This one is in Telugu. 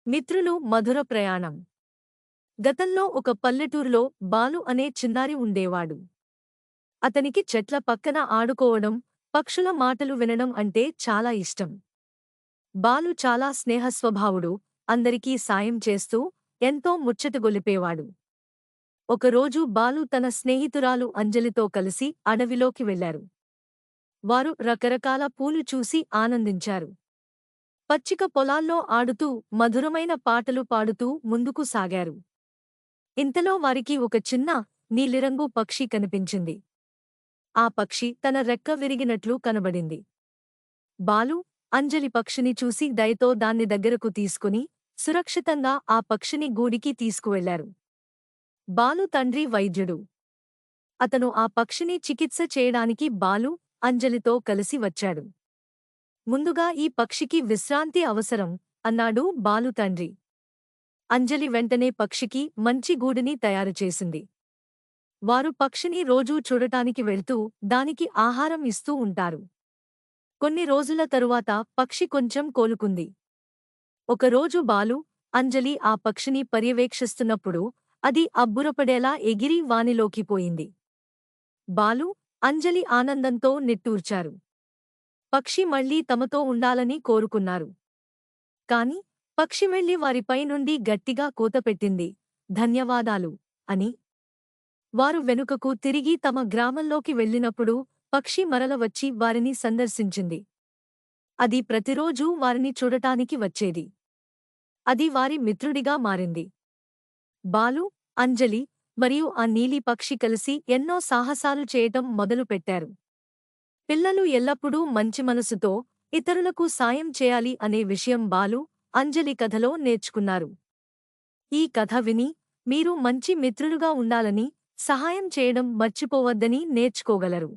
మిత్రులు మధుర ప్రయాణం. గతంలో ఒక పల్లెటూరులో బాలు అనే చిన్నారి ఉండేవాడు. అతనికి చెట్ల పక్కన ఆడుకోవడం, పక్షుల మాటలు వినడం అంటే చాలా ఇష్టం. బాలు చాలా స్నేహస్వభావుడు, అందరికీ సాయం చేస్తూ ఎంతో ముచ్చటగొలిపేవాడు. ఒకరోజు బాలు తన స్నేహితురాలు అంజలితో కలిసి అడవిలోకి వెళ్లారు. వారు రకరకాల పూలు చూసి ఆనందించారు. పచ్చిక పొలాల్లో ఆడుతూ మధురమైన పాటలు పాడుతూ ముందుకు సాగారు. ఇంతలో వారికి ఒక చిన్న, నీలిరంగు పక్షి కనిపించింది. ఆ పక్షి తన రెక్క విరిగినట్లు కనబడింది. బాలు, అంజలి పక్షిని చూసి దయతో దాన్ని దగ్గరకు తీసుకుని సురక్షితంగా ఆ పక్షిని గూడికి తీసుకువెళ్లారు. బాలు తండ్రి వైద్యుడు. అతను ఆ పక్షిని చికిత్స చేయడానికి బాలు, అంజలితో కలిసి వచ్చాడు. ముందుగా ఈ పక్షికి విశ్రాంతి అవసరం, అన్నాడు బాలు తండ్రి. అంజలి వెంటనే పక్షికి మంచి గూడిని తయారుచేసింది. వారు పక్షిని రోజూ చూడటానికి వెళ్తూ దానికి ఆహారం ఇస్తూ ఉంటారు. కొన్ని రోజుల తరువాత పక్షి కొంచెం కోలుకుంది. ఒకరోజు బాలు, అంజలి ఆ పక్షిని పర్యవేక్షిస్తున్నప్పుడు అది అబ్బురపడేలా ఎగిరి వానిలోకి పోయింది. బాలు, అంజలి ఆనందంతో నిట్టూర్చారు. పక్షి మళ్లీ తమతో ఉండాలని కోరుకున్నారు. కాని పక్షి వెళ్లి వారిపై నుండి గట్టిగా కూతపెట్టింది. ధన్యవాదాలు అని. వారు వెనుకకు తిరిగి తమ గ్రామంలోకి వెళ్ళినప్పుడు పక్షి మరల వచ్చి వారిని సందర్శించింది. అది ప్రతిరోజూ వారిని చూడటానికి వచ్చేది. అది వారి మిత్రుడిగా మారింది. బాలు, అంజలి మరియు ఆ నీలి పక్షి కలిసి ఎన్నో సాహసాలు చేయటం మొదలుపెట్టారు. పిల్లలు ఎల్లప్పుడూ మంచి మనసుతో ఇతరులకు సాయం చేయాలి అనే విషయం బాలు, అంజలి కథలో నేర్చుకున్నారు. ఈ కథ విని మీరు మంచి మిత్రులుగా ఉండాలని, సహాయం చేయడం మర్చిపోవద్దని నేర్చుకోగలరు.